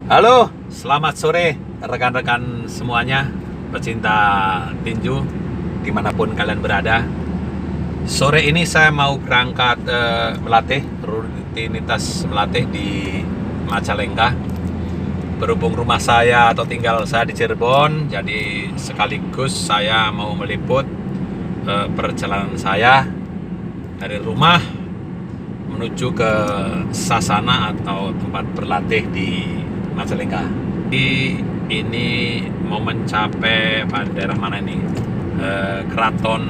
Halo, selamat sore rekan-rekan semuanya, pecinta tinju dimanapun kalian berada. Sore ini saya mau berangkat melatih, rutinitas melatih di Majalengka. Berhubung rumah saya atau tinggal saya di Cirebon, jadi sekaligus saya mau meliput perjalanan saya dari rumah menuju ke sasana atau tempat berlatih di Majalengka. Ini mau mencapai daerah mana ini? Keraton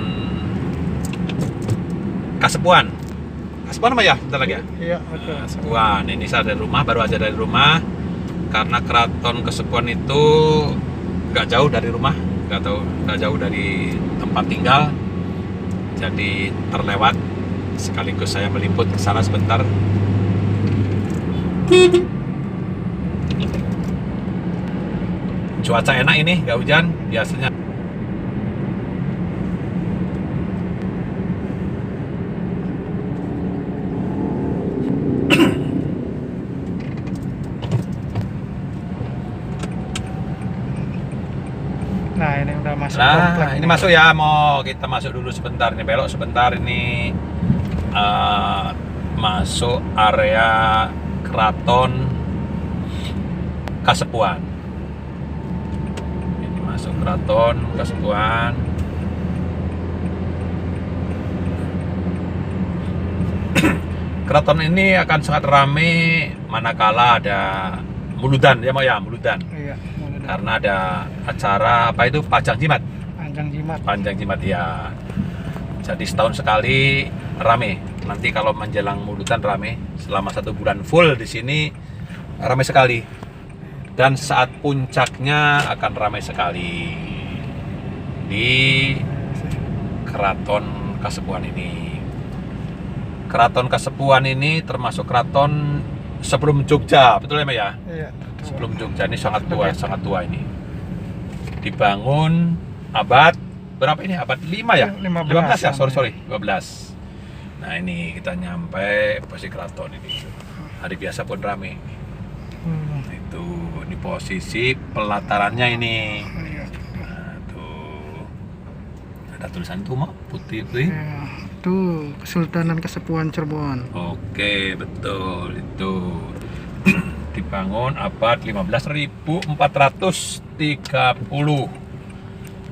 Kasepuhan. Kasepuhan apa ya? Bentar lagi ya? Iya, betul. Kasepuhan. Ini saya dari rumah, baru aja dari rumah. Karena Keraton Kasepuhan itu nggak jauh dari rumah, nggak jauh dari tempat tinggal. Jadi terlewat. Sekaligus saya meliput ke sana sebentar. Cuaca enak ini, nggak hujan biasanya. Nah, ini udah masuk Nah, komplek ini nih. masuk ya, mau kita masuk dulu sebentar nih, belok sebentar ini masuk area Keraton Kasepuhan. Ini masuk Keraton Kasepuhan. Keraton ini akan sangat ramai manakala ada muludan, ya mau ya muludan. Iya, mulai dari Karena ada acara apa itu Panjang Jimat. Panjang Jimat. Panjang Jimat ya. Jadi setahun sekali rame. Nanti kalau menjelang muludan rame. Selama 1 bulan full di sini rame sekali. Dan saat puncaknya akan ramai sekali di Keraton Kasepuhan ini. Keraton Kasepuhan ini termasuk keraton sebelum Jogja, betul ya Mbak ya? Iya. Sebelum Jogja, ini sangat tua ini. Dibangun abad berapa ini? Abad 5 ya? 15 ya? Sorry, 12. Nah, ini kita nyampe posisi keraton ini. Hari biasa pun rame. Itu di posisi pelatarannya ini. Iya. Nah, tuh. Ada tulisan tuh Mak, putih-putih. Ya, tuh Kesultanan Kasepuhan Cirebon. Oke, betul itu. Dibangun abad 15 1430.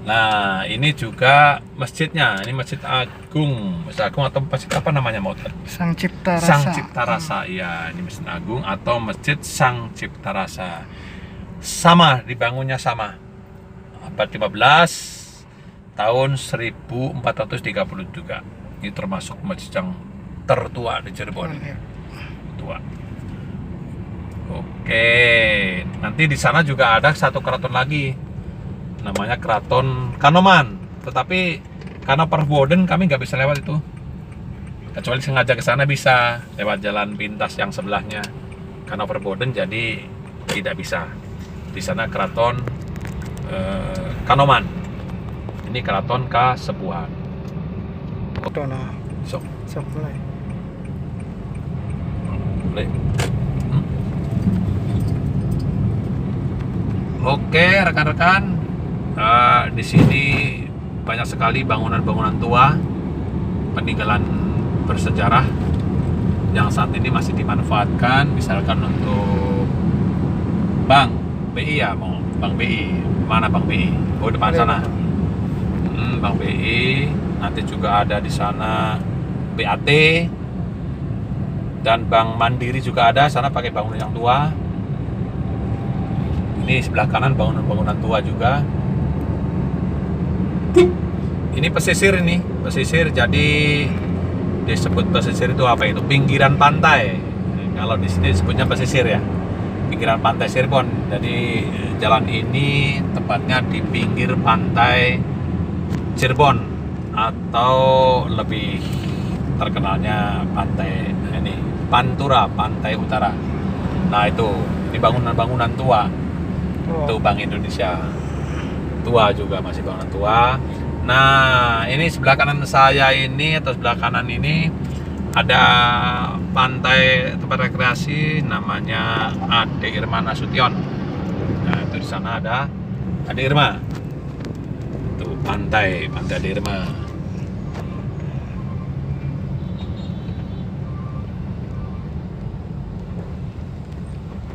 Nah, ini juga masjidnya. Ini Masjid Agung. Masjid Agung atau masjid apa namanya mau? Sang Cipta Rasa. Sang Cipta Rasa. Ya, ini Masjid Agung atau Masjid Sang Cipta Rasa. Sama, dibangunnya sama. Abad 15 tahun 1430 juga. Ini termasuk masjid yang tertua di Cirebon. Iya. Tua. Oke, nanti di sana juga ada satu keraton lagi, namanya Keraton Kanoman. Tetapi karena perboden kami nggak bisa lewat itu. Kecuali sengaja ke sana bisa lewat jalan pintas yang sebelahnya. Karena perboden jadi tidak bisa. Di sana Keraton Kanoman. Ini Keraton Kasepuhan. Ito na. Sok, Supply. boleh. Oke, rekan-rekan, di sini banyak sekali bangunan-bangunan tua, peninggalan bersejarah yang saat ini masih dimanfaatkan, misalkan untuk Bank BI ya, mau Bank BI, mana Bank BI? Oh, depan sana. Bank BI, nanti juga ada di sana BAT dan Bank Mandiri juga ada, sana pakai bangunan yang tua. Ini sebelah kanan bangunan-bangunan tua juga. Ini pesisir jadi disebut pesisir itu apa itu? Pinggiran pantai. Kalau di sini disebutnya pesisir ya. Pinggiran pantai Cirebon. Jadi jalan ini tepatnya di pinggir pantai Cirebon atau lebih terkenalnya pantai ini Pantura, pantai utara. Nah itu, ini bangunan-bangunan tua. Itu Bank Indonesia tua juga, masih bangunan tua. Nah ini sebelah kanan saya ini atau sebelah kanan ini ada pantai tempat rekreasi namanya Ade Irma Nasution. Nah itu di sana ada Ade Irma. Itu pantai Ade Irma.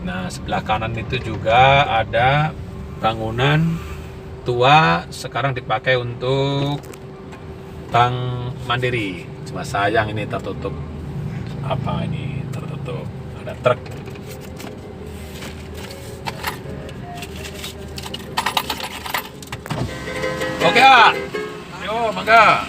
Nah, sebelah kanan itu juga ada bangunan tua sekarang dipakai untuk Bank Mandiri. Cuma sayang ini tertutup. Apa ini tertutup? Ada truk. Oke, Kak. Ayo, mangga.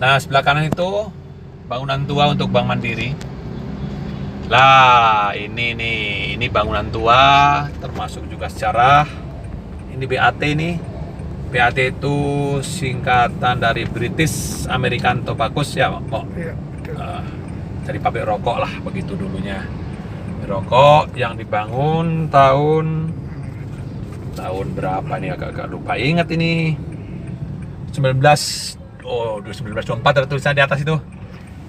Nah, sebelah kanan itu bangunan tua untuk Bank Mandiri. Lah, ini bangunan tua termasuk juga sejarah. Ini BAT nih. BAT itu singkatan dari British American Tobacco ya, Pak. Iya, betul. Dari pabrik rokok lah begitu dulunya. Rokok yang dibangun tahun berapa nih, agak lupa ingat ini. 1924 ada tulisan di atas itu.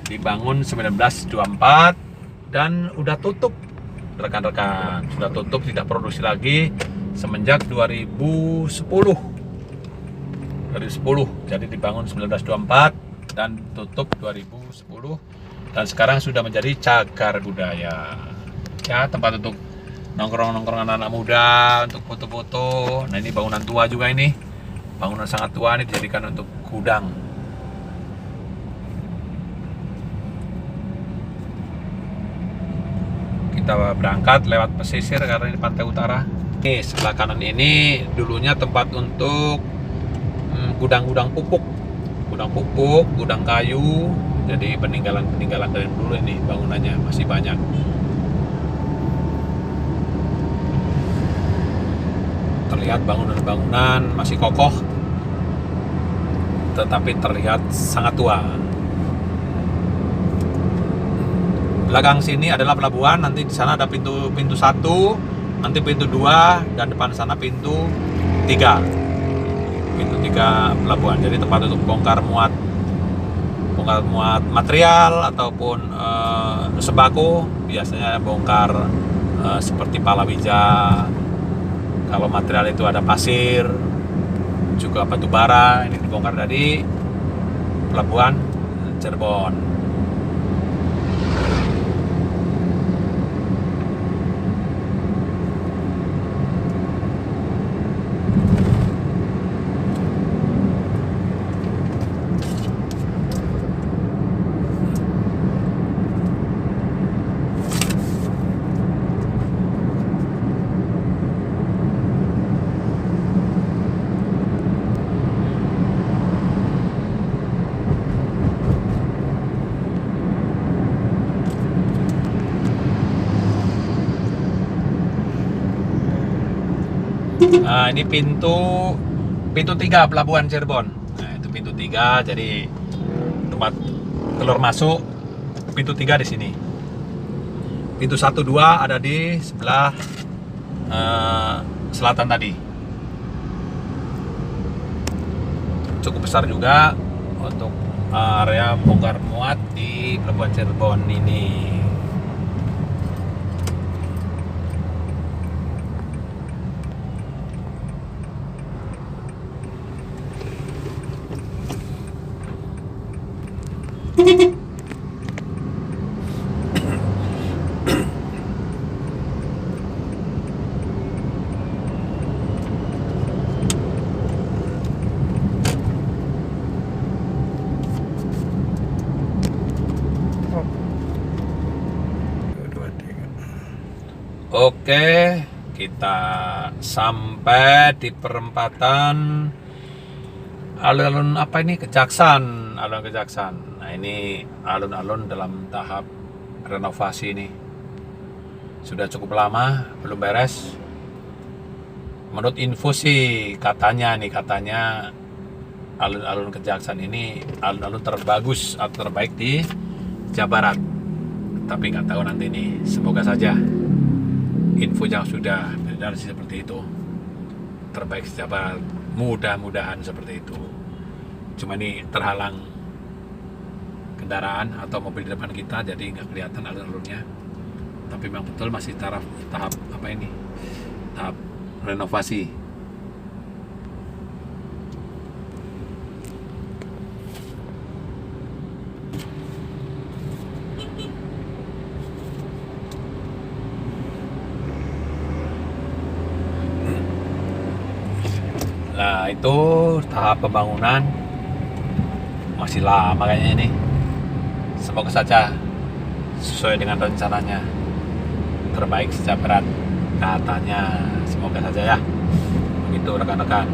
Dibangun 1924 dan udah tutup, rekan-rekan. Sudah tutup, tidak produksi lagi semenjak 2010. Jadi dibangun 1924 dan tutup 2010 dan sekarang sudah menjadi cagar budaya. Ya, tempat untuk nongkrong-nongkrong anak-anak muda, untuk foto-foto. Nah, ini bangunan tua juga ini. Bangunan sangat tua ini dijadikan untuk gudang. Kita berangkat lewat pesisir karena ini pantai utara. Ini sebelah kanan ini dulunya tempat untuk gudang-gudang pupuk, gudang kayu. Jadi peninggalan dari dulu ini bangunannya masih banyak. Terlihat bangunan-bangunan masih kokoh, tetapi terlihat sangat tua. Belakang sini adalah pelabuhan, nanti di sana ada pintu 1, nanti pintu 2, dan depan sana pintu 3. Pintu 3 pelabuhan. Jadi tempat untuk bongkar muat material ataupun sembako. Biasanya bongkar seperti palawija. Kalau material itu ada pasir, juga batu bara, ini dibongkar dari pelabuhan Cirebon. Nah, ini pintu 3 pelabuhan Cirebon. Nah, itu pintu 3, jadi tempat keluar masuk pintu 3 di sini. Pintu 1, 2 ada di sebelah selatan tadi. Cukup besar juga untuk area bongkar muat di pelabuhan Cirebon ini. Oke, kita sampai di perempatan alun-alun apa ini? Kejaksan, alun Kejaksan. Nah, ini alun-alun dalam tahap renovasi ini. Sudah cukup lama belum beres. Menurut info sih katanya alun-alun Kejaksan ini alun-alun terbagus atau terbaik di Jawa Barat. Tapi nggak tahu nanti nih, semoga saja info yang sudah beredar seperti itu, terbaik sejak mudah-mudahan seperti itu. Cuma ini terhalang kendaraan atau mobil di depan kita, jadi nggak kelihatan alun-alunnya. Tapi memang betul masih tahap apa ini, tahap renovasi. Nah, itu tahap pembangunan masih lama kayaknya ini. Semoga saja sesuai dengan rencananya, terbaik sejak berat katanya. Semoga saja ya, begitu rekan-rekan.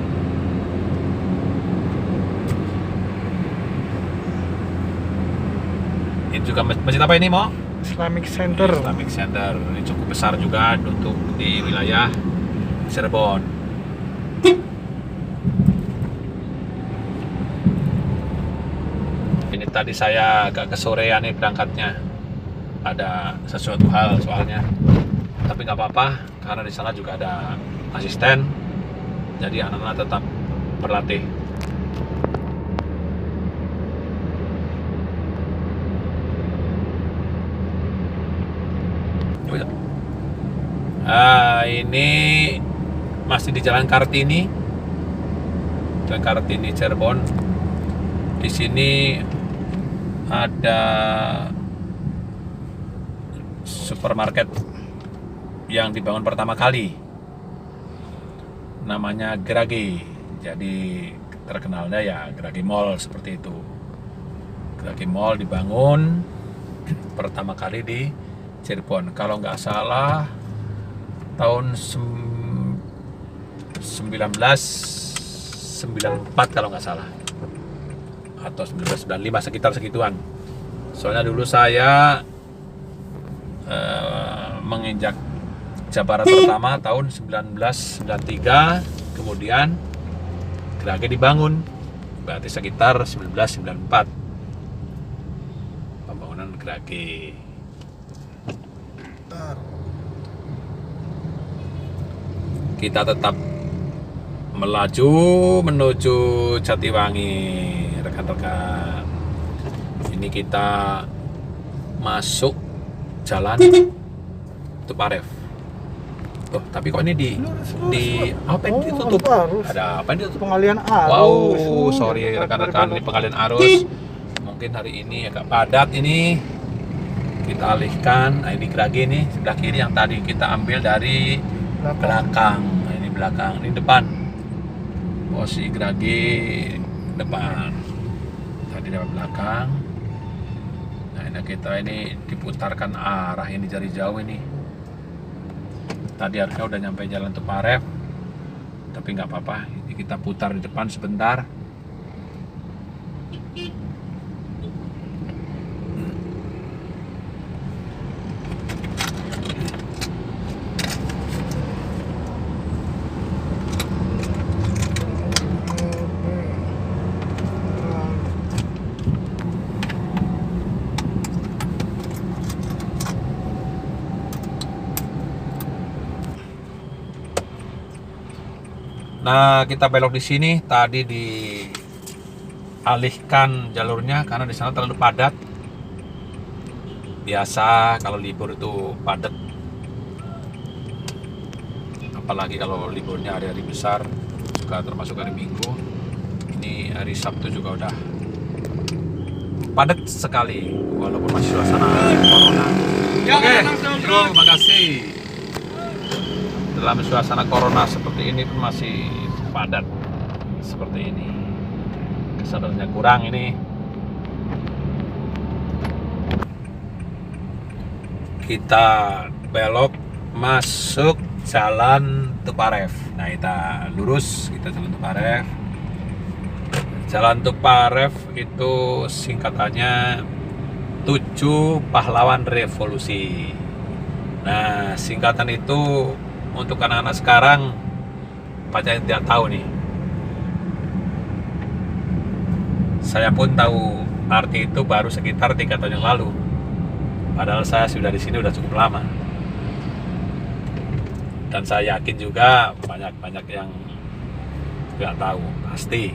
Ini juga masjid apa ini, Mo? Islamic Center. Islamic Center. Ini cukup besar juga untuk di wilayah Cirebon. Ini tadi saya agak kesorean nih berangkatnya, ada sesuatu hal soalnya, tapi nggak apa-apa karena di sana juga ada asisten, jadi anak-anak tetap berlatih. Ini masih di Jalan Kartini, Cirebon. Di sini ada supermarket yang dibangun pertama kali, namanya Gerage. Jadi terkenalnya ya Gerage Mall seperti itu. Gerage Mall dibangun pertama kali di Cirebon, kalau nggak salah tahun 1994 kalau nggak salah, atau 1995, sekitar segituan. Soalnya dulu saya menginjak Jawa Barat pertama tahun 1993, kemudian Gerage dibangun, berarti sekitar 1994 pembangunan Gerage. Kita tetap melaju menuju Jatiwangi, rekan-rekan. Ini kita masuk jalan Tuparef. Oh, tapi kok ini di apa ini ditutup? Ada apa ini ditutup? Pengalian arus. Wow, sorry rekan-rekan, ini pengalian arus. Mungkin hari ini agak padat ini. Kita alihkan. Nah, ini Gerage nih, sebelah kiri yang tadi kita ambil dari belakang. Nah, ini belakang, ini depan. Posisi Gerage depan. Tadi dari belakang. Nah, ini kita ini diputarkan arah ini dari jauh ini. Tadi harusnya udah nyampe jalan Tuparef, tapi nggak apa-apa. Ini kita putar di depan sebentar. Nah, kita belok di sini tadi dialihkan jalurnya karena di sana terlalu padat. Biasa kalau libur itu padat. Apalagi kalau liburnya hari-hari besar, juga termasuk hari Minggu. Ini hari Sabtu juga udah padat sekali walaupun masih suasana corona. Oke, bro, makasih. Dalam suasana corona seperti ini pun masih padat seperti ini. Kesadarannya kurang ini. Kita belok masuk Jalan Tuparev. Nah, kita lurus, kita Jalan Tuparev. Jalan Tuparev itu singkatannya 7 Pahlawan Revolusi. Nah, singkatan itu untuk anak-anak sekarang banyak yang tidak tahu nih. Saya pun tahu arti itu baru sekitar 3 tahun yang lalu. Padahal saya sudah di sini udah cukup lama. Dan saya yakin juga banyak yang nggak tahu pasti.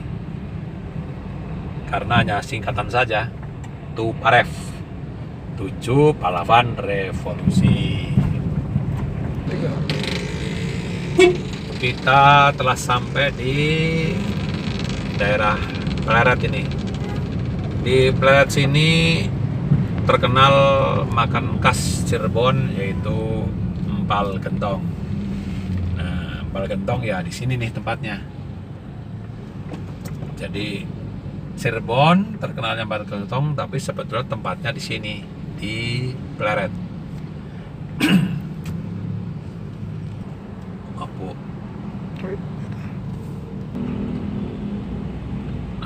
Karena hanya singkatan saja, Tuparev, 7 Pahlawan Revolusi. Kita telah sampai di daerah Pleret ini. Di Pleret sini terkenal makan khas Cirebon yaitu empal gentong. Nah, empal gentong ya di sini nih tempatnya. Jadi Cirebon terkenalnya empal gentong, tapi sebetulnya tempatnya di sini di Pleret.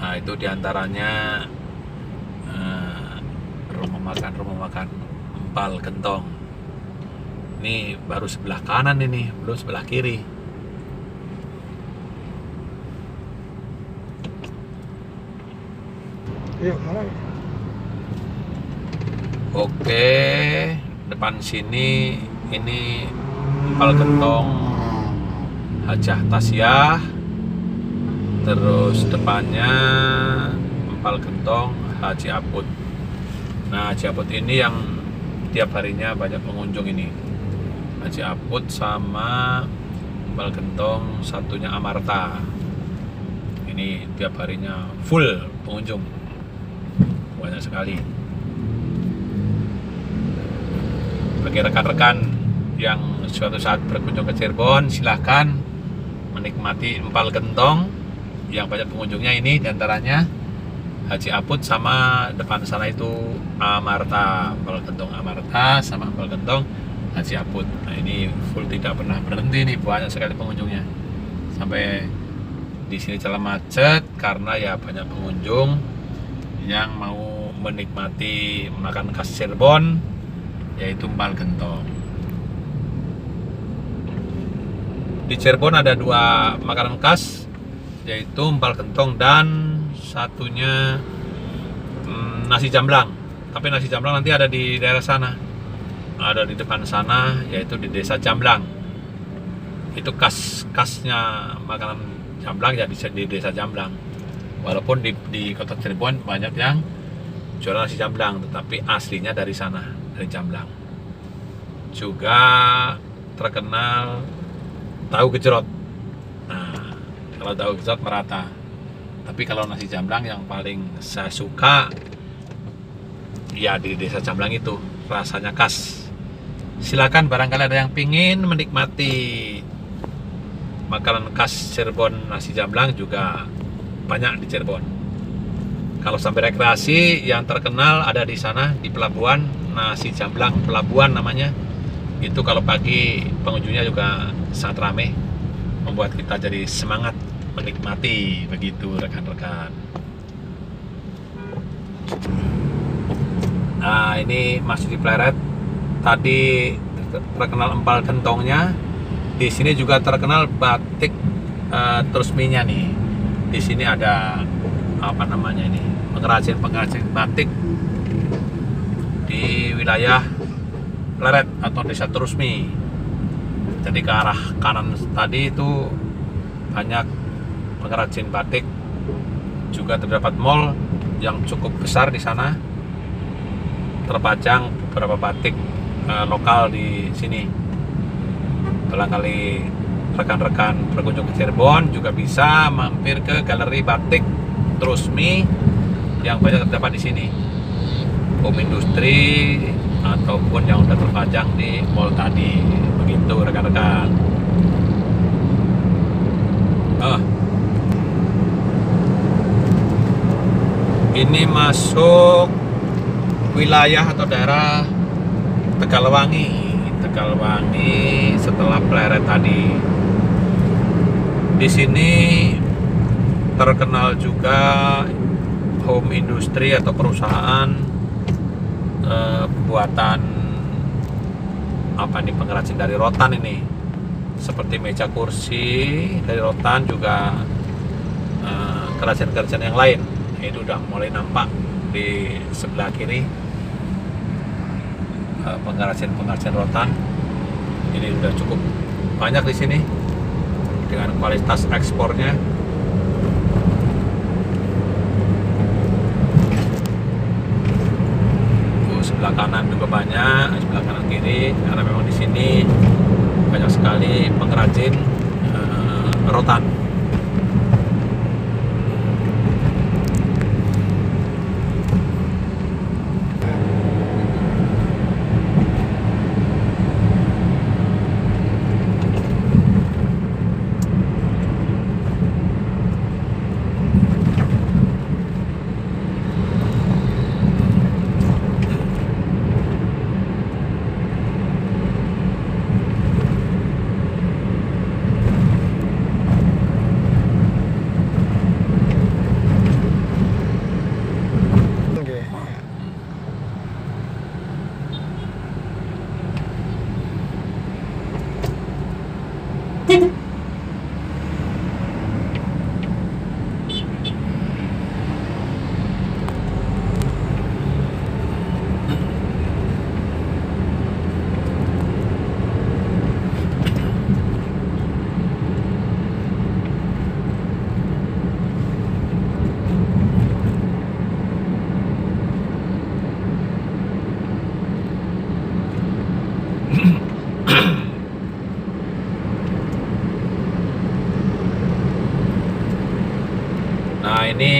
Nah, itu diantaranya rumah makan empal gentong. Ini baru sebelah kanan ini, belum sebelah kiri. Yuk, mulai. Oke, depan sini ini empal gentong Hajah Tasyah. Terus depannya empal gentong Haji Aput. Nah, Haji Aput ini yang tiap harinya banyak pengunjung ini. Haji Aput sama empal gentong satunya Amarta. Ini tiap harinya full pengunjung. Banyak sekali. Bagi rekan-rekan yang suatu saat berkunjung ke Cirebon, silahkan menikmati empal gentong yang banyak pengunjungnya ini, diantaranya Haji Aput sama depan sana itu Amarta, empal gentong Amarta sama empal gentong Haji Aput. Nah, ini full tidak pernah berhenti nih, banyak sekali pengunjungnya. Sampai di sini jalan macet karena ya banyak pengunjung yang mau menikmati makan khas Cirebon yaitu empal gentong. Di Cirebon ada 2 makanan khas, yaitu empal gentong dan satunya nasi jamblang. Tapi nasi jamblang nanti ada di daerah sana, ada di depan sana, yaitu di Desa Jamblang. Itu khasnya makanan jamblang ya di Desa Jamblang. Walaupun di kota Cirebon banyak yang jual nasi jamblang, tetapi aslinya dari sana, dari Jamblang. Juga terkenal tahu gejrot. Nah, kalau tahu gejrot merata. Tapi kalau nasi jamblang yang paling saya suka ya di Desa Jamblang itu, rasanya khas. Silakan barangkali ada yang pingin menikmati makanan khas Cirebon, nasi jamblang juga banyak di Cirebon. Kalau sampai rekreasi yang terkenal ada di sana di pelabuhan, nasi jamblang pelabuhan namanya. Itu kalau pagi pengunjungnya juga sangat ramai, membuat kita jadi semangat menikmati begitu rekan-rekan. Nah, ini masih di Pleret. Tadi terkenal empal gentongnya. Di sini juga terkenal batik Trusminya nih. Di sini ada apa namanya ini? Pengrajin batik di wilayah Pleret atau Desa Trusmi. Jadi ke arah kanan tadi itu banyak pengrajin batik. Juga terdapat mall yang cukup besar di sana. Terpajang beberapa batik lokal di sini. Barangkali rekan-rekan berkunjung ke Cirebon juga bisa mampir ke Galeri Batik Trusmi yang banyak terdapat di sini. Home industri ataupun yang sudah terpajang di mall tadi, begitu rekan-rekan. Ini masuk wilayah atau daerah Tegalwangi setelah Pleret tadi. Di sini terkenal juga home industri atau perusahaan pembuatan pengrajin dari rotan ini, seperti meja kursi dari rotan, juga kerajinan-kerajinan yang lain. Itu udah mulai nampak di sebelah kiri, pengrajin rotan ini udah cukup banyak di sini dengan kualitas ekspornya. Sebelah kanan juga banyak, sebelah kanan kiri, karena memang di sini banyak sekali pengrajin rotan. Oke. Nah, ini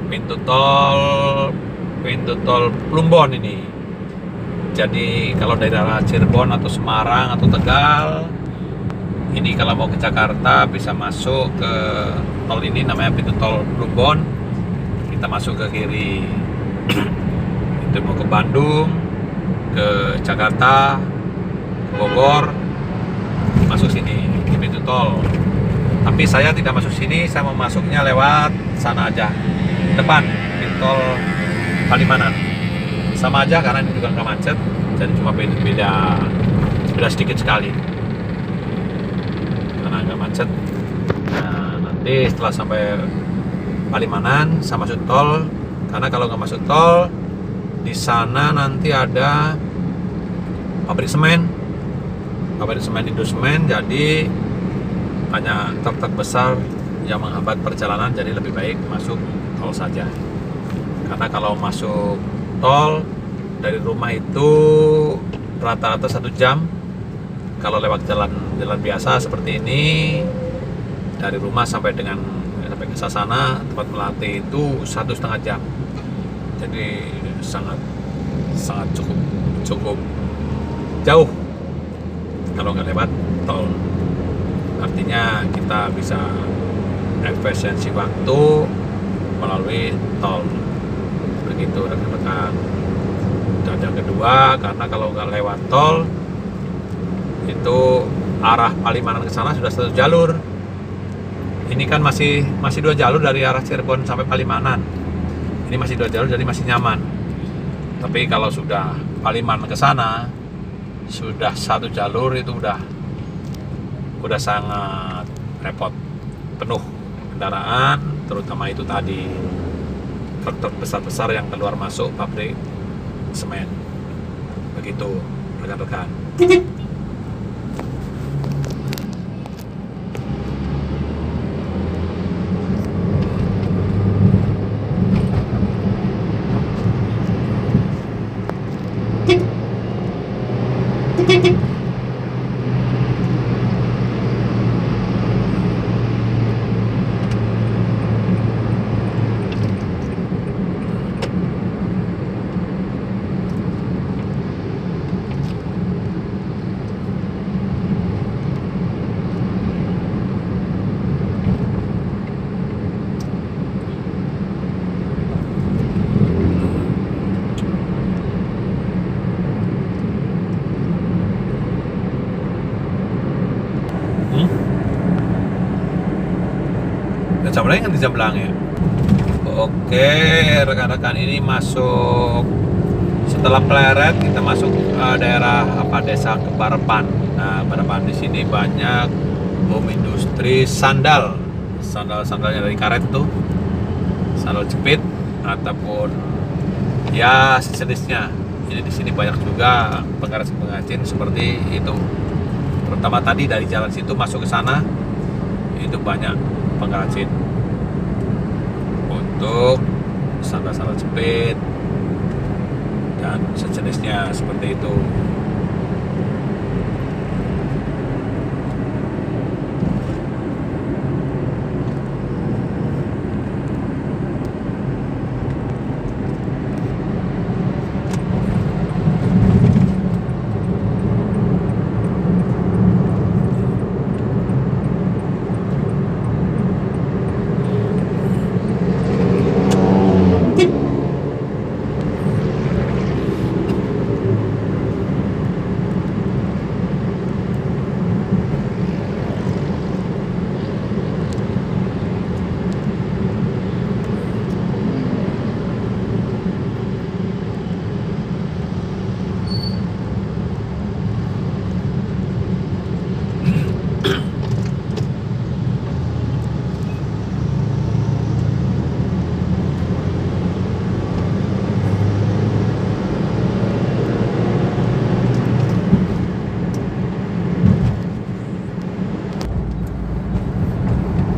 pintu tol Plumbon ini. Jadi kalau dari arah Cirebon atau Semarang atau Tegal, ini kalau mau ke Jakarta bisa masuk ke tol ini, namanya pintu tol Plumbon. Kita masuk ke kiri. Itu mau ke Bandung, ke Jakarta, ke Bogor, masuk sini di pintu tol. Tapi saya tidak masuk sini, saya mau masuknya lewat sana aja, depan pintu tol Palimanan. Sama aja karena ini juga nggak macet, jadi cuma beda sedikit sekali karena nggak macet. Nah, nanti setelah sampai Palimanan saya masuk tol, karena kalau nggak masuk tol di sana nanti ada pabrik semen Indosemen, jadi banyak truk-truk besar yang menghambat perjalanan, jadi lebih baik masuk tol saja. Karena kalau masuk tol dari rumah itu rata-rata 1 jam. Kalau lewat jalan biasa seperti ini, dari rumah sampai ke Sasana tempat melatih itu 1,5 jam. Jadi sangat cukup jauh kalau nggak lewat tol. Artinya kita bisa efisiensi waktu melalui tol, begitu rekan-rekan. Dan yang kedua, karena kalau nggak lewat tol itu arah Palimanan ke sana sudah 1 jalur. Ini kan masih 2 jalur dari arah Cirebon sampai Palimanan. Ini masih 2 jalur, jadi masih nyaman. Tapi kalau sudah Palimanan ke sana sudah 1 jalur, itu udah sangat repot, penuh kendaraan, terutama itu tadi truk-truk besar-besar yang keluar masuk pabrik semen. Begitu rekan-rekan. Jamblang kan di Jamblang ya. Oke, rekan-rekan, ini masuk setelah Pleret kita masuk daerah desa Kebarepan. Nah, Kebarepan di sini banyak home industri sandalnya dari karet tuh, sandal jepit ataupun ya sejenisnya. Jadi di sini banyak juga pengrajin seperti itu. Terutama tadi dari jalan situ masuk ke sana itu banyak pengrajin untuk sandal-sandal jepit dan sejenisnya seperti itu.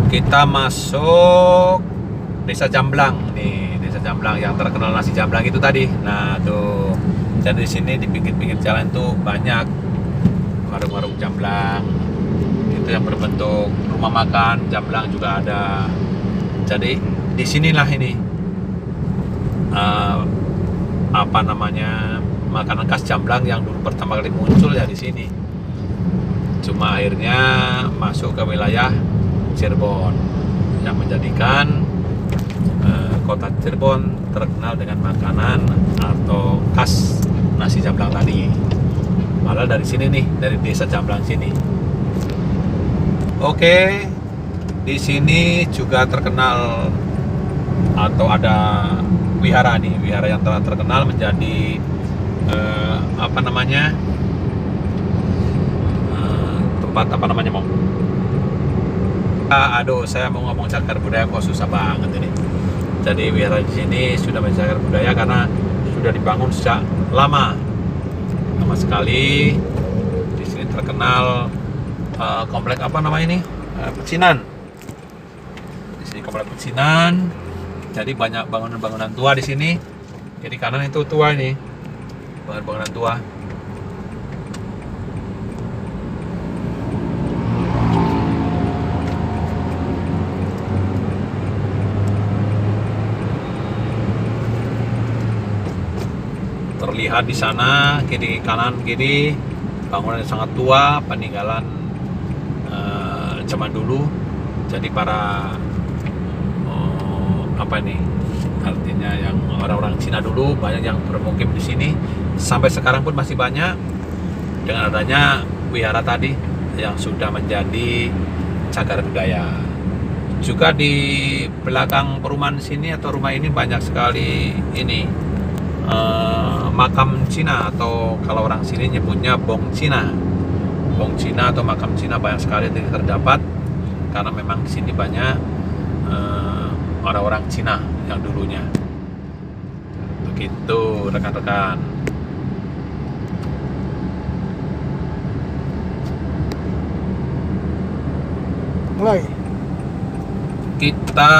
Kita masuk Desa Jamblang nih, Desa Jamblang yang terkenal nasi jamblang itu tadi. Nah tuh, jadi di sini di pinggir-pinggir jalan tuh banyak warung-warung jamblang itu yang berbentuk rumah makan jamblang juga ada. Jadi di sinilah ini apa namanya, makanan khas Jamblang yang dulu pertama kali muncul ya di sini. Cuma akhirnya masuk ke wilayah Cirebon yang menjadikan kota Cirebon terkenal dengan makanan atau khas nasi jamblang tadi. Malah dari sini nih, dari Desa Jamblang sini. Oke, di sini juga terkenal atau ada wihara nih, wihara yang telah terkenal menjadi apa namanya, tempat apa namanya mau. Aduh, saya mau ngomong cagar budaya kok susah banget ini. Jadi wihara di sini sudah menjadi cagar budaya karena sudah dibangun sejak lama sekali. Di sini terkenal komplek apa namanya ini, pecinan. Di sini komplek pecinan. Jadi banyak bangunan-bangunan tua di sini. Jadi kanan itu tua ini, bangunan tua. Terlihat di sana kiri kanan kiri bangunan yang sangat tua, peninggalan zaman dulu. Jadi para apa ini, artinya yang orang-orang Cina dulu banyak yang bermukim di sini. Sampai sekarang pun masih banyak. Dengan adanya wihara tadi yang sudah menjadi cagar budaya. Juga di belakang perumahan sini atau rumah ini banyak sekali ini makam Cina, atau kalau orang sini nyebutnya bong Cina. Bong Cina atau makam Cina banyak sekali terdapat karena memang di sini banyak orang-orang Cina yang dulunya. Begitu rekan-rekan. Mulai. Kita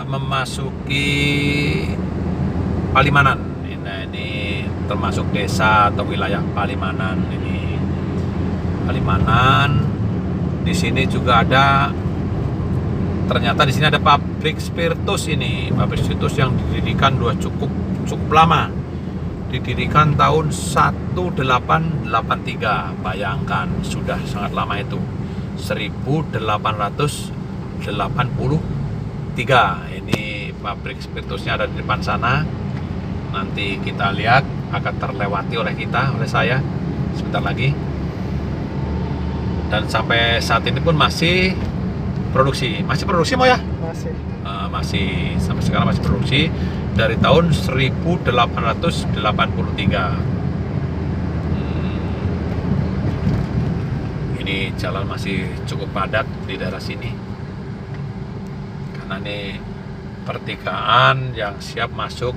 memasuki Palimanan. Nah, ini termasuk desa atau wilayah Palimanan ini. Palimanan. Di sini juga ada, ternyata di sini ada pabrik spiritus ini, pabrik spiritus yang didirikan cukup lama. Didirikan tahun 1883. Bayangkan, sudah sangat lama itu. 1883. Ini pabrik spiritusnya ada di depan sana. Nanti kita lihat, akan terlewati oleh saya sebentar lagi. Dan sampai saat ini pun masih produksi mau ya? Masih sampai sekarang masih produksi dari tahun 1883. Ini jalan masih cukup padat di daerah sini karena ini pertigaan yang siap masuk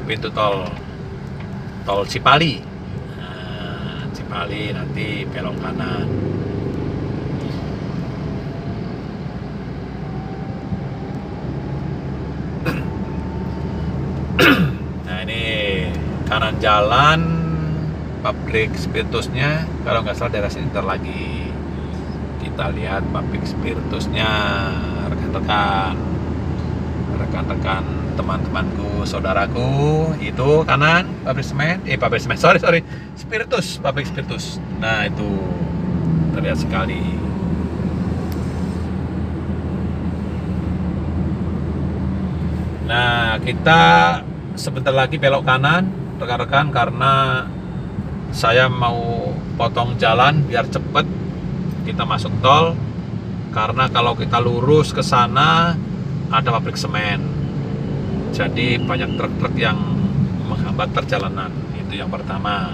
pintu tol Cipali. Cipali nanti belok kanan. Nah, ini kanan jalan pabrik spiritusnya, kalau nggak salah daerah sini. Ntar lagi kita lihat pabrik spiritusnya, rekan-rekan, teman-temanku, saudaraku. Itu kanan pabrik semen, sorry, pabrik spiritus. Nah, itu terlihat sekali. Nah, kita sebentar lagi belok kanan, rekan-rekan, karena saya mau potong jalan biar cepet kita masuk tol. Karena kalau kita lurus ke sana ada pabrik semen, jadi banyak truk-truk yang menghambat perjalanan. Itu yang pertama.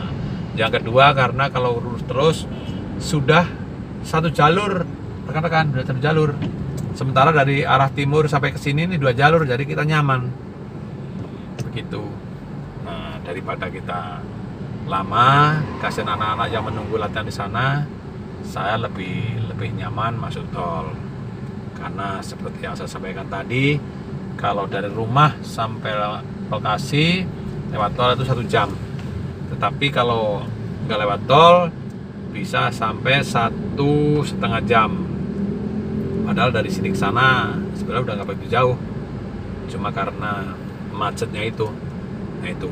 Yang kedua, karena kalau lurus terus sudah satu jalur, rekan-rekan, sudah satu jalur. Sementara dari arah timur sampai ke sini ini 2 jalur, jadi kita nyaman. Begitu. Nah, daripada kita lama, kasihan anak-anak yang menunggu latihan di sana, saya lebih nyaman masuk tol. Karena seperti yang saya sampaikan tadi, kalau dari rumah sampai lokasi lewat tol itu 1 jam. Tetapi kalau nggak lewat tol bisa sampai 1,5 jam. Padahal dari sini ke sana sebenarnya udah nggak begitu jauh. Cuma karena macetnya itu. Nah, itu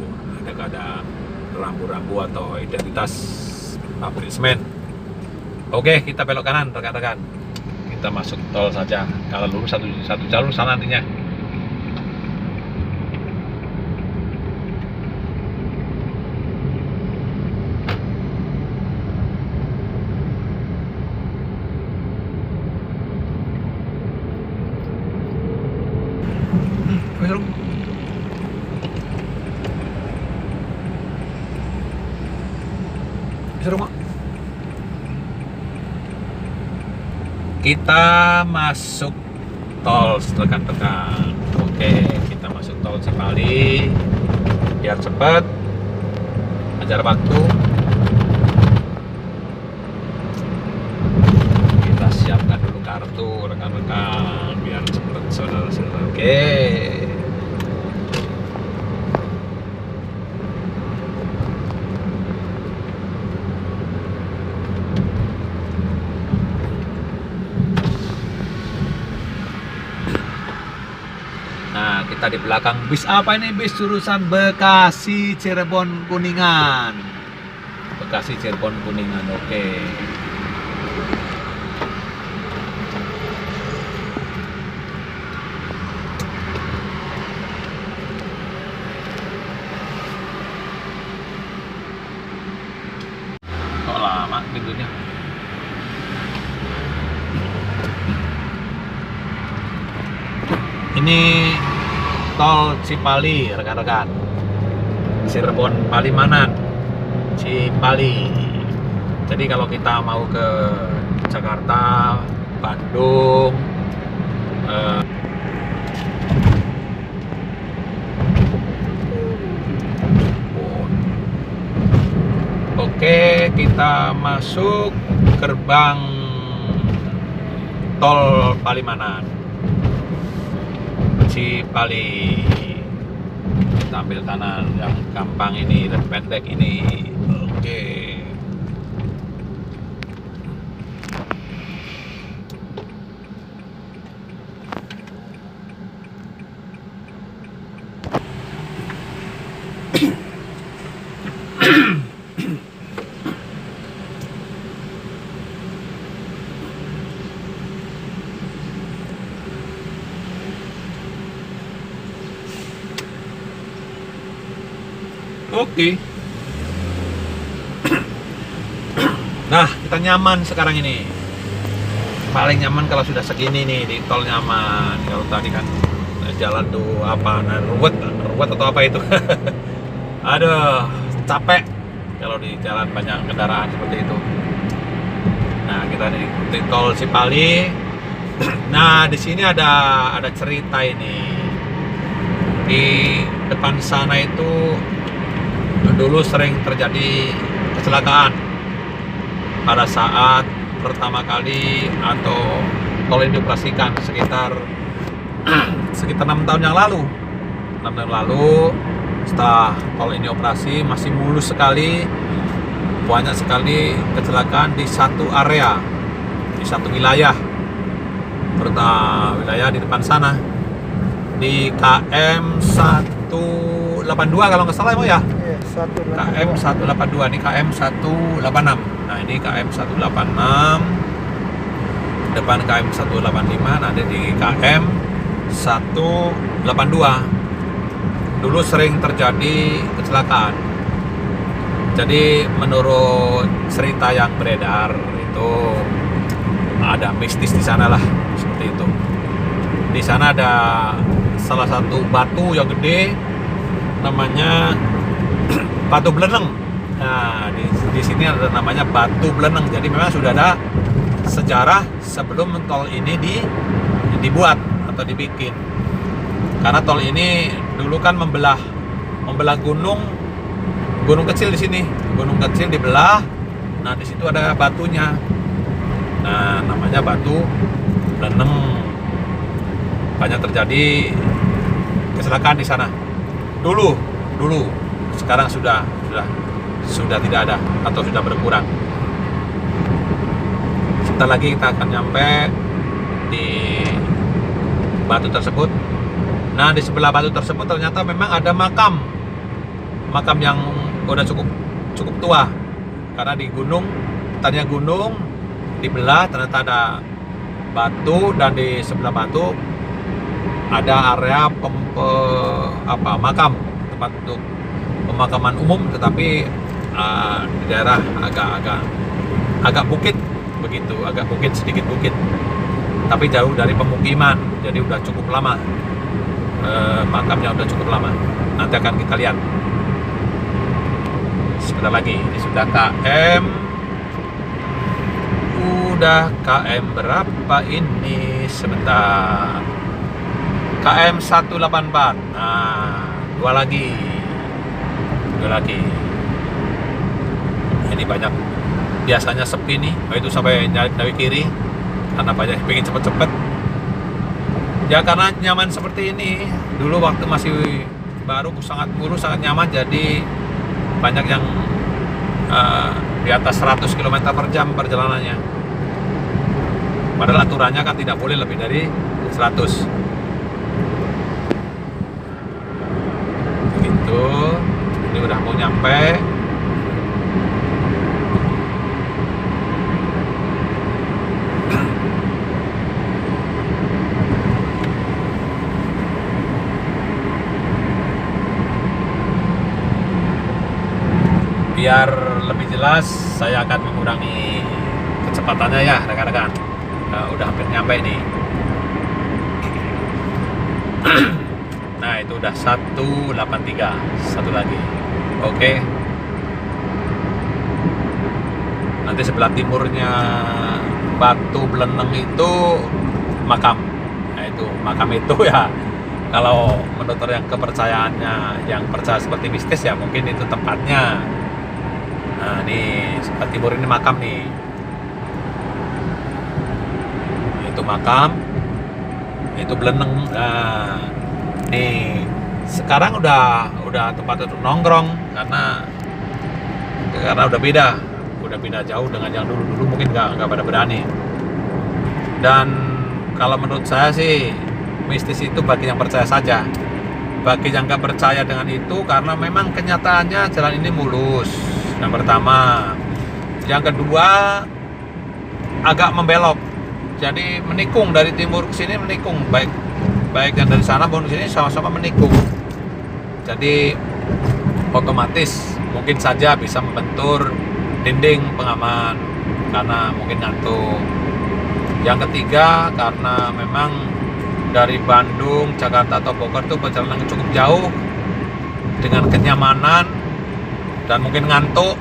ada rambu-rambu atau identitas pabrik semen. Oke, kita belok kanan, rekan-rekan. Kita masuk tol saja. Kalau lurus satu jalur sana nantinya. Kita masuk tol, rekan-rekan. Oke, kita masuk tol Cipali biar cepat, ajar waktu. Kita siapkan dulu kartu, rekan-rekan, biar cepat, saudara-saudara. Oke. Nah, kita di belakang bis apa ini? Bis jurusan Bekasi Cirebon Kuningan. Bekasi Cirebon Kuningan. Oke. Kok lama pintunya? Ini tol Cipali, rekan-rekan. Cirebon Palimanan, Cipali. Jadi kalau kita mau ke Jakarta, Bandung, oke, kita masuk gerbang tol Palimanan, Cipali. Kita ambil kanan yang gampang ini dan pendek ini. Oke. Oke. Nah, kita nyaman sekarang ini. Paling nyaman kalau sudah segini nih di tol nyaman. Kalau tadi kan jalan tuh apa, ruwet atau apa itu. Aduh, capek kalau di jalan banyak kendaraan seperti itu. Nah, kita di tol Cipali. Nah, di sini ada cerita ini. Di depan sana itu dulu sering terjadi kecelakaan pada saat pertama kali atau tol ini dioperasikan sekitar 6 tahun yang lalu. 6 tahun lalu setelah tol ini operasi masih mulus sekali, banyak sekali kecelakaan di satu area, di satu wilayah, terutama wilayah di depan sana di KM 182 kalau nggak salah ya. Iya, KM 182 ini KM 186. Nah, ini KM 186 depan KM 185, nanti di KM 182 dulu sering terjadi kecelakaan. Jadi menurut cerita yang beredar itu ada mistis di sana lah, seperti itu. Di sana ada salah satu batu yang gede, namanya Batu Beleneng. Nah, di sini ada namanya Batu Beleneng. Jadi memang sudah ada sejarah sebelum tol ini dibuat atau dibikin. Karena tol ini dulu kan membelah gunung kecil di sini. Gunung kecil dibelah. Nah, di situ ada batunya. Nah, namanya Batu Beleneng. Banyak terjadi kecelakaan di sana. Dulu. Sekarang sudah tidak ada atau sudah berkurang. Sebentar lagi kita akan nyampe di batu tersebut. Nah, di sebelah batu tersebut ternyata memang ada makam yang udah cukup tua. Karena di gunung, tadinya gunung dibelah, ternyata ada batu, dan di sebelah batu ada area makam, tempat untuk pemakaman umum, tetapi di daerah agak bukit begitu, agak bukit, sedikit bukit, tapi jauh dari pemukiman. Jadi udah cukup lama, makamnya udah cukup lama. Nanti akan kita lihat sebentar lagi. Ini sudah KM berapa ini? Sebentar. KM 184. Nah, dua lagi. Ini banyak, biasanya sepi nih. Itu sampai dari kiri karena banyak pengen cepet-cepet. Ya karena nyaman seperti ini. Dulu waktu masih baru sangat mulus, sangat nyaman. Jadi banyak yang di atas 100 km per jam perjalanannya. Padahal aturannya kan tidak boleh lebih dari 100. Begitu. Ini udah mau nyampe. Biar lebih jelas, saya akan mengurangi kecepatannya ya rekan-rekan. Udah hampir nyampe nih. Nah, itu udah 183. Satu lagi. Oke. Nanti sebelah timurnya Batu Beleneng itu makam. Nah, itu makam itu ya, kalau menurut yang kepercayaannya, yang percaya seperti mistis ya, mungkin itu tempatnya. Nah, ini sebelah timur ini makam nih. Itu makam, itu Beleneng. Nah, nih sekarang udah tempat untuk nongkrong karena udah beda jauh dengan yang dulu mungkin nggak pada berani. Dan kalau menurut saya sih mistis itu bagi yang percaya saja. Bagi yang nggak percaya dengan itu, karena memang kenyataannya jalan ini mulus. Yang pertama, yang kedua agak membelok, jadi menikung dari timur ke sini, menikung, baik yang dari sana maupun sini sama-sama menikung. Jadi otomatis mungkin saja bisa membentur dinding pengaman karena mungkin ngantuk. Yang ketiga, karena memang dari Bandung, Jakarta atau Bogor itu perjalanan yang cukup jauh dengan kenyamanan dan mungkin ngantuk,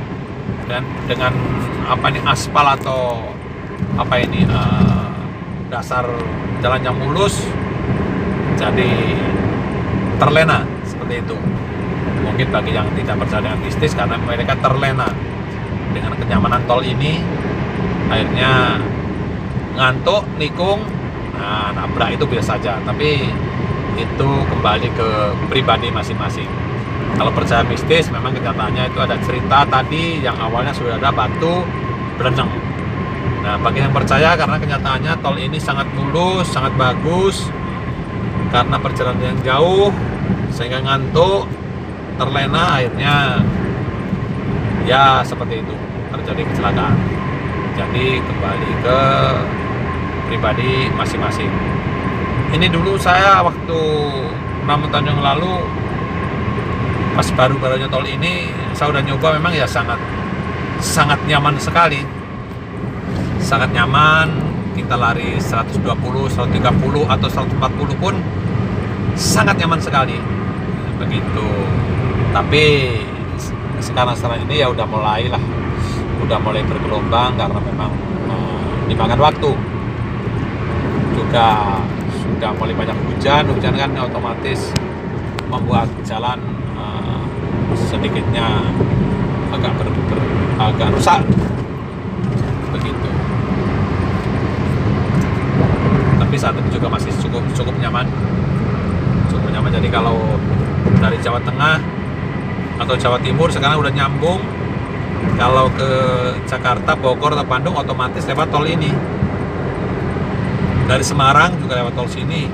dan dengan apa ini, aspal atau apa ini, dasar jalan yang mulus, jadi terlena seperti itu. Mungkin bagi yang tidak percaya dengan mistis, karena mereka terlena dengan kenyamanan tol ini, akhirnya ngantuk, nikung, nah nabrak itu biasa saja. Tapi itu kembali ke pribadi masing-masing. Kalau percaya mistis, memang kenyataannya itu ada cerita tadi yang awalnya sudah ada batu berenang. Nah, bagi yang percaya, karena kenyataannya tol ini sangat mulus, sangat bagus, karena perjalanan yang jauh sehingga ngantuk, terlena, akhirnya ya seperti itu, terjadi kecelakaan. Jadi kembali ke pribadi masing-masing. Ini dulu saya waktu 6 tahun yang lalu, pas baru-barunya tol ini, saya udah nyoba, memang ya sangat nyaman sekali. Sangat nyaman, kita lari 120, 130 atau 140 pun sangat nyaman sekali. Begitu. Tapi sekarang ini ya udah mulai bergelombang karena memang dimakan waktu. Juga sudah mulai banyak hujan kan otomatis membuat jalan sedikitnya agak rusak. Begitu. Tapi saat itu juga masih cukup nyaman. Jadi kalau dari Jawa Tengah atau Jawa Timur sekarang udah nyambung, kalau ke Jakarta, Bogor atau Bandung otomatis lewat tol ini. Dari Semarang juga lewat tol sini.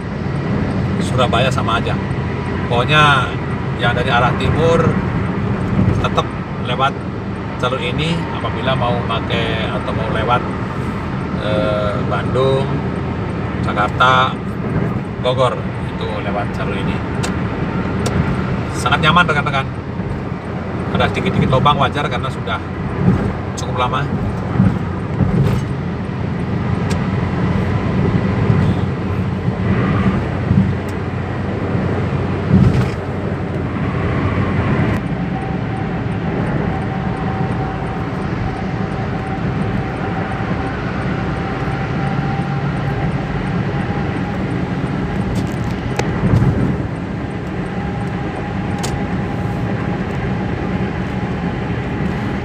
Surabaya sama aja. Pokoknya yang dari arah timur tetap lewat jalur ini apabila mau pakai atau mau lewat Bandung, Jakarta, Bogor, itu lewat jalur ini. Sangat nyaman rekan-rekan. Ada sedikit-sedikit lubang, wajar karena sudah cukup lama.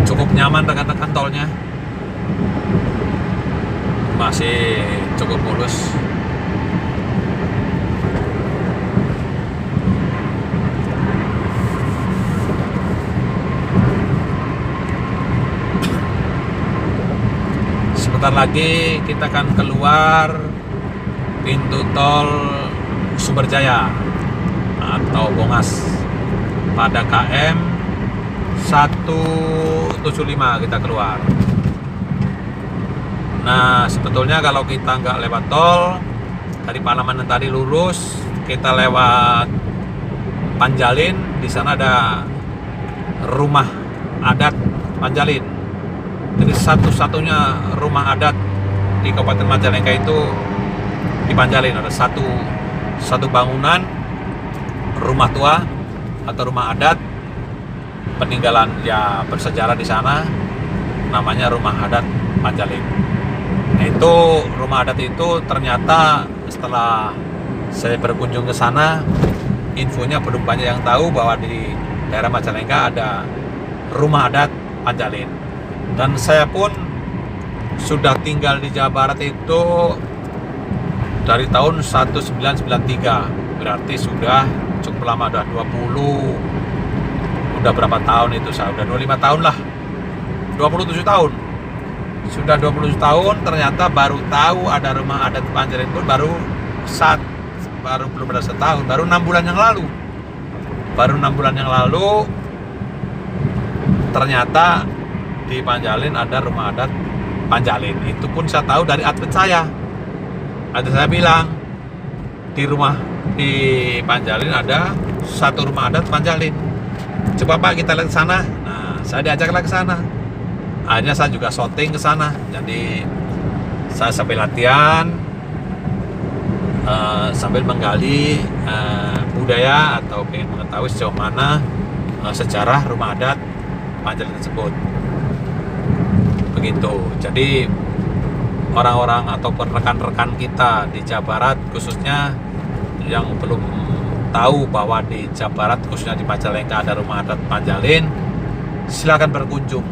Cukup nyaman rekan-rekan tolnya, masih cukup mulus. Sebentar lagi kita akan keluar pintu tol Sumberjaya atau Bongas pada KM 175 kita keluar. Nah, sebetulnya kalau kita nggak lewat tol dari Palaman tadi lurus, kita lewat Panjalin, di sana ada rumah adat Panjalin. Jadi satu-satunya rumah adat di Kabupaten Majalengka itu di Panjalin. Ada satu bangunan rumah tua atau rumah adat peninggalan ya bersejarah di sana, namanya rumah adat Panjalin. Nah, itu rumah adat itu ternyata setelah saya berkunjung ke sana, infonya belum banyak yang tahu bahwa di daerah Majalengka ada rumah adat Panjalin. Dan saya pun sudah tinggal di Jawa Barat itu dari tahun 1993, berarti sudah cukup lama, udah 20, udah berapa tahun itu, saya udah 25 tahun lah, 27 tahun, sudah 27 tahun. Ternyata baru tahu ada rumah adat Panjalin pun baru belum ada setahun, baru 6 bulan yang lalu ternyata di Panjalin ada rumah adat Panjalin. Itu pun saya tahu dari atlet saya bilang di Panjalin ada satu rumah adat Panjalin. coba Pak kita lihat ke sana. Nah, saya diajaklah ke sana. Akhirnya saya juga syuting ke sana. Jadi saya sambil latihan, sambil menggali budaya atau ingin mengetahui sejauh mana sejarah rumah adat Panjalu tersebut. Begitu. Jadi orang-orang ataupun rekan-rekan kita di Jawa Barat khususnya yang belum tahu bahwa di Jawa Barat khususnya di Majalengka ada rumah adat Panjalin, silakan berkunjung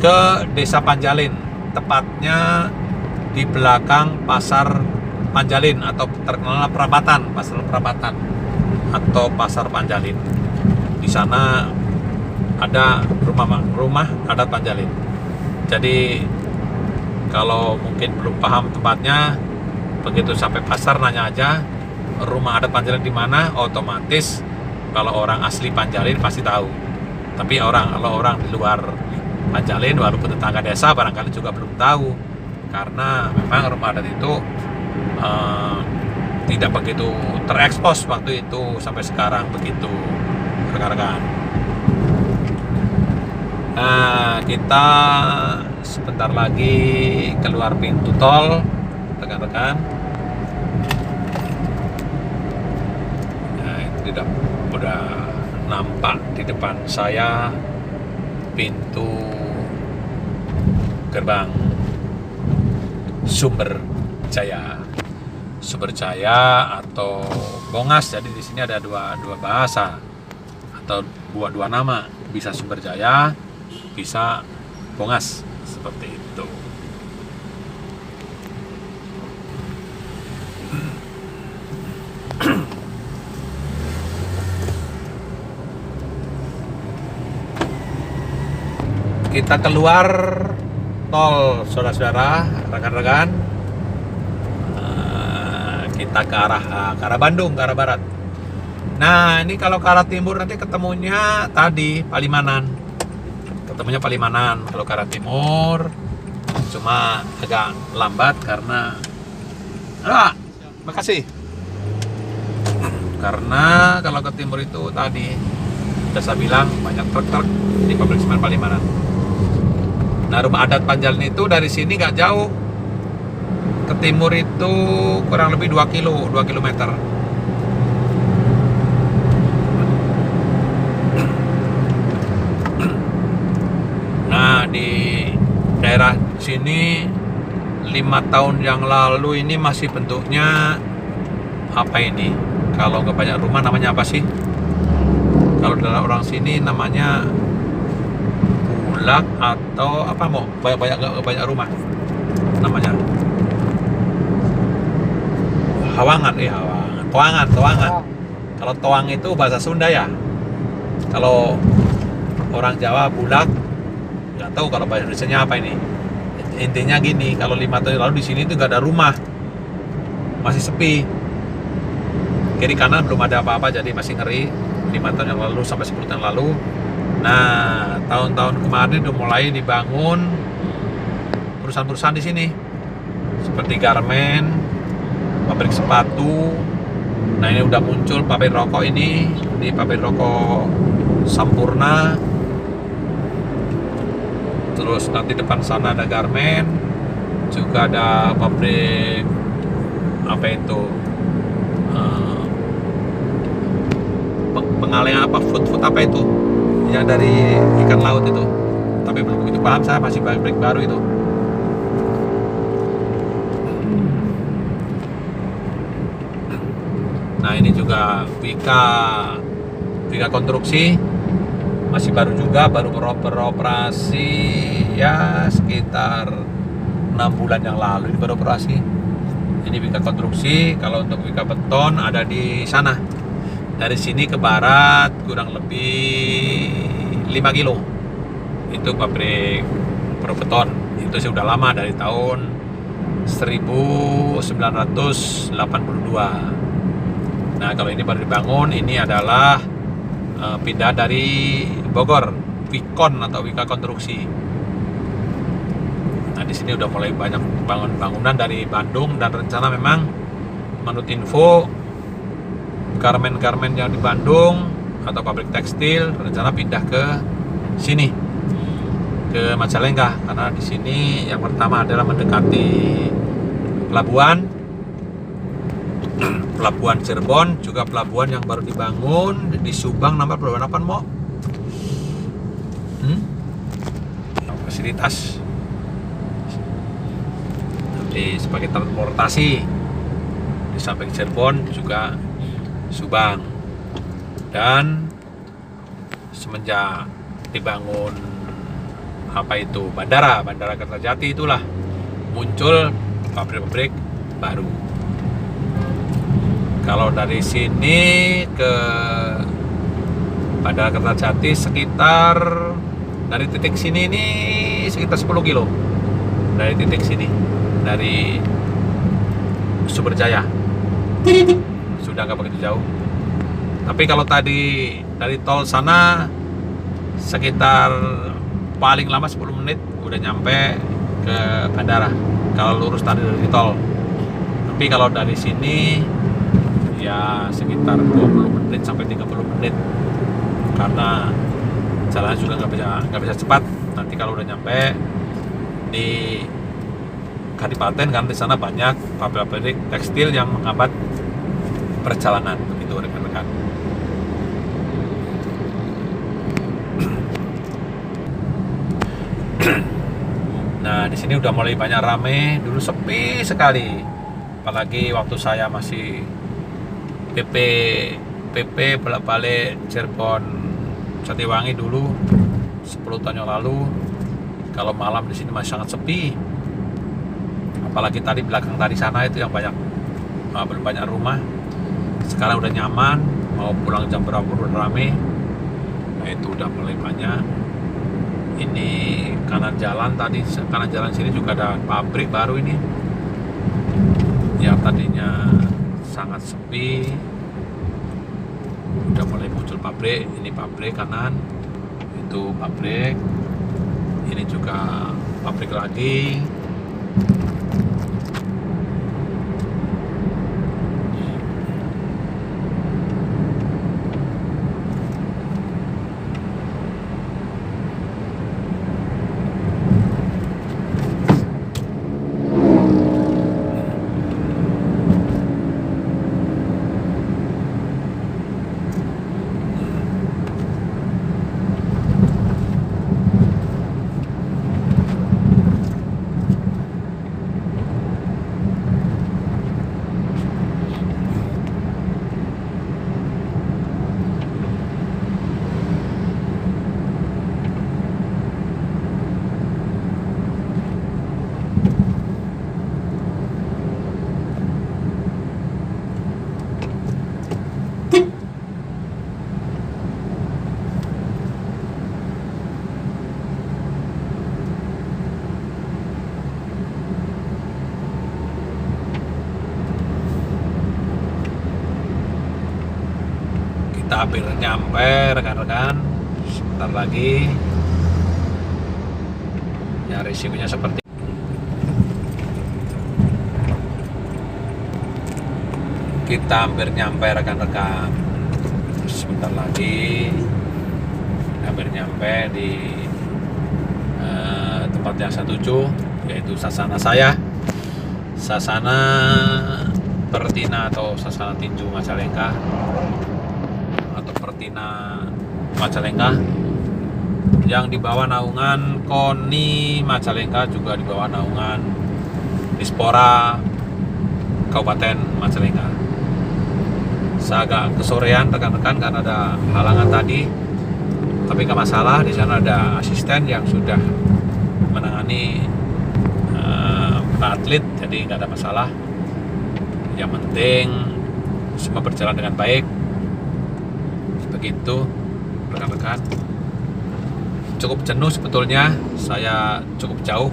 ke Desa Panjalin, tepatnya di belakang Pasar Panjalin atau terkenal Perapatan, Pasar Perapatan atau Pasar Panjalin. Di sana ada rumah adat Panjalin. Jadi kalau mungkin belum paham tempatnya, begitu sampai pasar nanya aja rumah adat Panjalin di mana, otomatis kalau orang asli Panjalin pasti tahu. Tapi kalau orang di luar Panjalin walaupun tetangga desa barangkali juga belum tahu, karena memang rumah adat itu tidak begitu terekspos waktu itu sampai sekarang begitu, rekan-rekan. Nah, kita sebentar lagi keluar pintu tol, rekan-rekan. Nah, itu udah nampak di depan saya pintu gerbang Sumber Jaya atau Bongas. Jadi di sini ada dua bahasa atau dua nama, bisa Sumber Jaya, bisa Bongas, seperti itu. Kita keluar tol, saudara-saudara, rekan-rekan. Kita ke arah Bandung, ke arah barat. Nah, ini kalau ke arah timur nanti ketemunya tadi Palimanan. Kalau ke arah timur cuma agak lambat karena makasih. Karena kalau ke timur itu tadi sudah saya bilang banyak truk-truk di pabrik semen Palimanan. Nah, rumah adat Panjalin itu dari sini nggak jauh. Ke timur itu kurang lebih 2 kilometer. Nah, di daerah sini 5 tahun yang lalu ini masih bentuknya apa ini? Kalau nggak banyak rumah namanya apa sih? Kalau dalam orang sini namanya bulak atau apa mau? Banyak rumah namanya. Hawangan. Toangan. Kalau toang itu bahasa Sunda ya. Kalau orang Jawa bulak, nggak tahu kalau bahasa Indonesianya apa ini. Intinya gini, kalau 5 tahun lalu di sini itu nggak ada rumah, masih sepi. Kiri kanan belum ada apa-apa, jadi masih ngeri. 5 tahun yang lalu sampai 10 tahun lalu. Nah, tahun-tahun kemarin udah mulai dibangun perusahaan-perusahaan di sini, seperti garmen, pabrik sepatu. Nah, ini udah muncul pabrik rokok ini pabrik rokok Sampurna. Terus nanti depan sana ada garmen, juga ada pabrik apa itu pengalian apa food apa itu yang dari ikan laut itu. Tapi belum begitu paham, saya masih pabrik baru itu. Nah, ini juga Wika Konstruksi, masih baru juga, baru beroperasi ya sekitar 6 bulan yang lalu ini baru operasi. Ini Wika Konstruksi. Kalau untuk Wika Beton ada di sana. Dari sini ke barat kurang lebih 5 kilo. Itu pabrik Probeton. Itu sih udah lama, dari tahun 1982. Nah, kalau ini baru dibangun, ini adalah pindah dari Bogor, Wikon atau Wika Konstruksi. Nah, di sini udah mulai banyak bangunan dari Bandung, dan rencana memang menurut info garmen-garmen yang di Bandung atau pabrik tekstil, rencana pindah ke sini, ke Majalengka, karena di sini yang pertama adalah mendekati pelabuhan pelabuhan Cirebon, juga pelabuhan yang baru dibangun di Subang, nama pelabuhan apa Mo? Fasilitas nanti sebagai transportasi di samping Cirebon juga Subang. Dan semenjak dibangun bandara Kertajati, itulah muncul pabrik-pabrik baru. Kalau dari sini ke Bandara Kertajati sekitar, dari titik sini ini sekitar 10 kilo dari titik sini, dari Sumberjaya, sudah nggak begitu jauh. Tapi kalau tadi dari tol sana sekitar paling lama 10 menit udah nyampe ke bandara kalau lurus tadi dari tol. Tapi kalau dari sini ya sekitar 20 menit sampai 30 menit, karena jalan juga nggak bisa cepat. Nanti kalau udah nyampe di Kadipaten, kan di sana banyak pabrik tekstil yang menghambat perjalanan, begitu rekan-rekan. Nah, di sini udah mulai banyak rame, dulu sepi sekali. Apalagi waktu saya masih PP bolak-balik Cirebon Jatiwangi dulu 10 tahun yang lalu. Kalau malam di sini masih sangat sepi. Apalagi tadi belakang tadi sana itu yang belum banyak rumah. Sekarang udah nyaman, mau pulang jam berapa udah rame. Nah, itu udah mulai banyak. Ini kanan jalan sini juga ada pabrik baru ini. Yang tadinya sangat sepi, udah mulai muncul pabrik. Ini pabrik kanan, itu pabrik, ini juga pabrik lagi. Kita hampir nyampe rekan-rekan, sebentar lagi. Ya, risikonya seperti kita hampir nyampe rekan-rekan, sebentar lagi hampir nyampe di tempat yang saya tuju, yaitu sasana saya, Sasana Pertina atau Sasana Tinju Majalengka atau Pertina Majalengka, yang di bawah naungan KONI Majalengka, juga di bawah naungan Dispora Kabupaten Majalengka. Saya agak kesorean rekan-rekan karena ada halangan tadi, tapi nggak masalah. Di sana ada asisten yang sudah menangani para atlet, jadi nggak ada masalah. Yang penting semua berjalan dengan baik. Begitu rekan-rekan. Cukup jenuh sebetulnya, saya cukup jauh.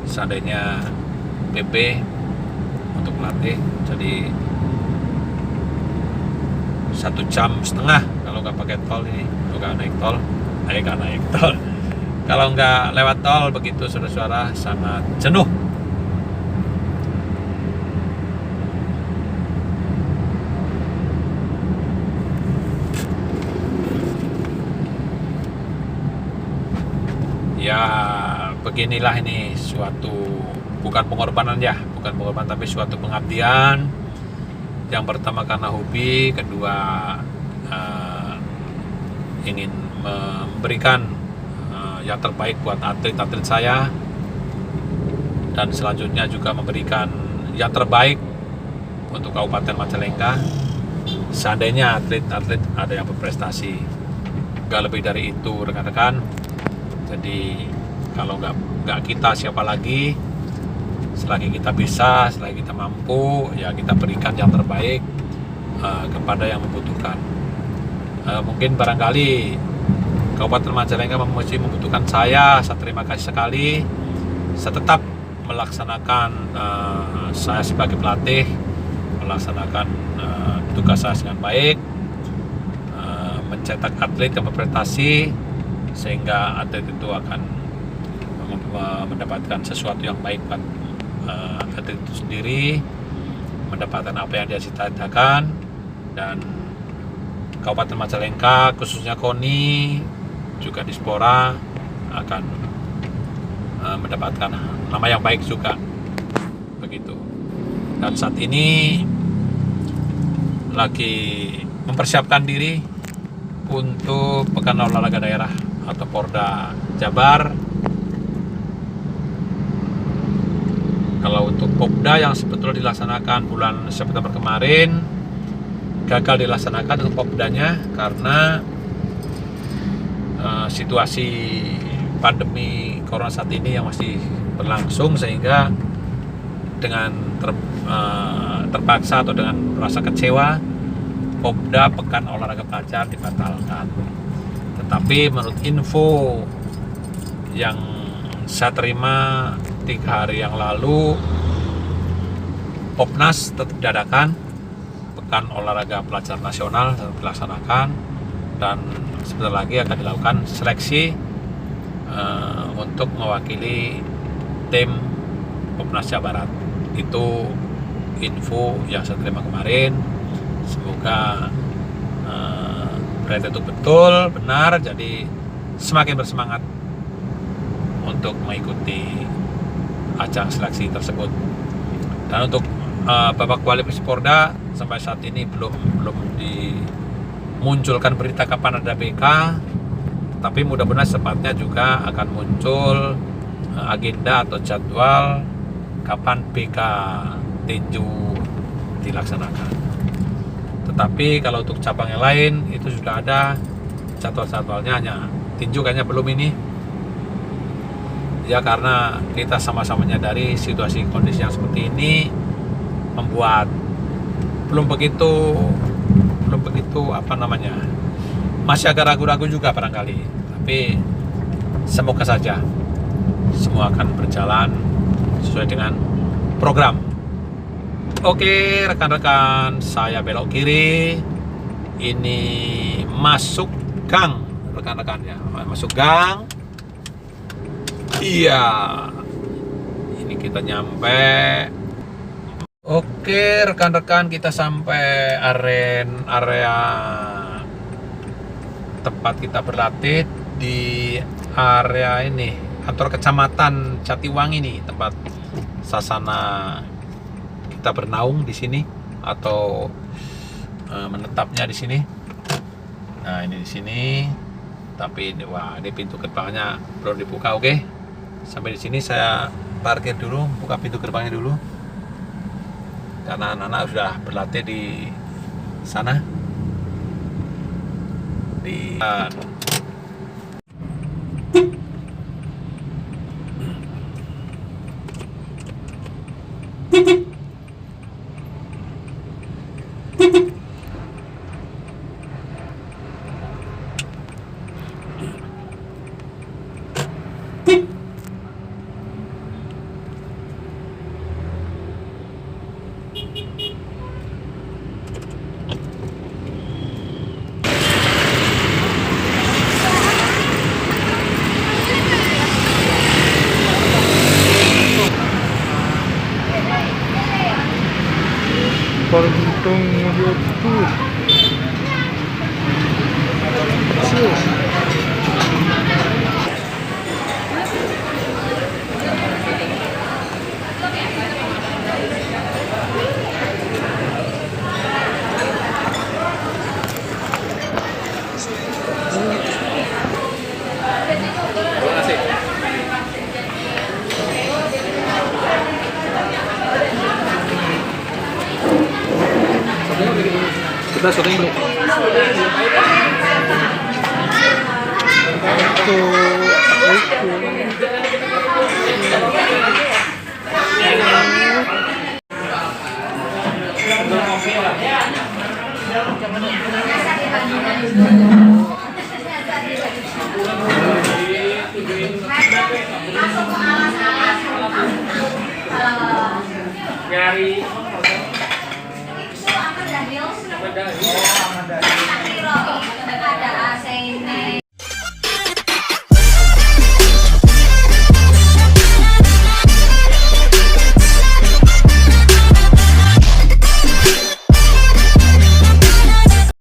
Seandainya PP untuk melatih, jadi 1,5 jam kalau nggak pakai tol ini, kalau nggak naik tol, kalau nggak lewat tol begitu, saudara-saudara, sangat jenuh. beginilah ini suatu, bukan pengorbanan ya, bukan pengorbanan tapi suatu pengabdian. Yang pertama karena hobi, kedua ingin memberikan yang terbaik buat atlet-atlet saya, dan selanjutnya juga memberikan yang terbaik untuk Kabupaten Majalengka. Seandainya atlet-atlet ada yang berprestasi, nggak lebih dari itu rekan-rekan. Jadi kalau nggak kita siapa lagi? Selagi kita bisa, selagi kita mampu, ya kita berikan yang terbaik kepada yang membutuhkan. Mungkin barangkali Kabupaten Majalengka masih membutuhkan saya terima kasih sekali. Saya tetap melaksanakan saya sebagai pelatih, melaksanakan tugas saya dengan baik, mencetak atlet yang berprestasi, sehingga atlet itu akan mendapatkan sesuatu yang baik buat atlet itu sendiri, mendapatkan apa yang dia cita-citakan. Dan Kabupaten Majalengka, khususnya KONI, juga Dispora akan mendapatkan nama yang baik juga, begitu. Dan saat ini lagi mempersiapkan diri untuk Pekan Olahraga Daerah atau Porda Jabar. Kalau untuk Popda yang sebetulnya dilaksanakan bulan September kemarin, gagal dilaksanakan untuk Popdanya karena situasi pandemi Corona saat ini yang masih berlangsung, sehingga dengan terpaksa atau dengan merasa kecewa, Popda Pekan Olahraga Pelajar dibatalkan. Tetapi menurut info yang saya terima 3 hari yang lalu, Popnas tetap diadakan, Pekan Olahraga Pelajar Nasional tetap dilaksanakan, dan sebentar lagi akan dilakukan seleksi untuk mewakili tim Popnas Jawa Barat. Itu info yang saya terima kemarin. Semoga berita itu betul, benar, jadi semakin bersemangat untuk mengikuti ajang seleksi tersebut. Dan untuk babak kualifikasi Porda sampai saat ini belum dimunculkan berita kapan ada BK, tapi mudah-mudahan sepatnya juga akan muncul agenda atau jadwal kapan BK tinju dilaksanakan. Tetapi kalau untuk cabang yang lain itu sudah ada jadwal-jadwalnya, hanya tinju kayaknya belum ini. Ya karena kita sama-sama menyadari situasi kondisi yang seperti ini membuat belum begitu apa namanya, masih agak ragu-ragu juga barangkali. Tapi semoga saja semua akan berjalan sesuai dengan program. Oke rekan-rekan, saya belok kiri, ini masuk gang rekan-rekan ya, masuk gang. Iya, ini kita nyampe. Oke rekan-rekan, kita sampai area tempat kita berlatih di area ini, kantor kecamatan Jatiwangi nih, tempat sasana kita bernaung di sini atau menetapnya di sini. Nah ini di sini, tapi wah ini pintu gerbangnya belum dibuka. Oke, sampai di sini saya parkir dulu, buka pintu gerbangnya dulu, karena anak-anak sudah berlatih di sana di Untung YouTube. Sus. Udah syuting dulu. Nyari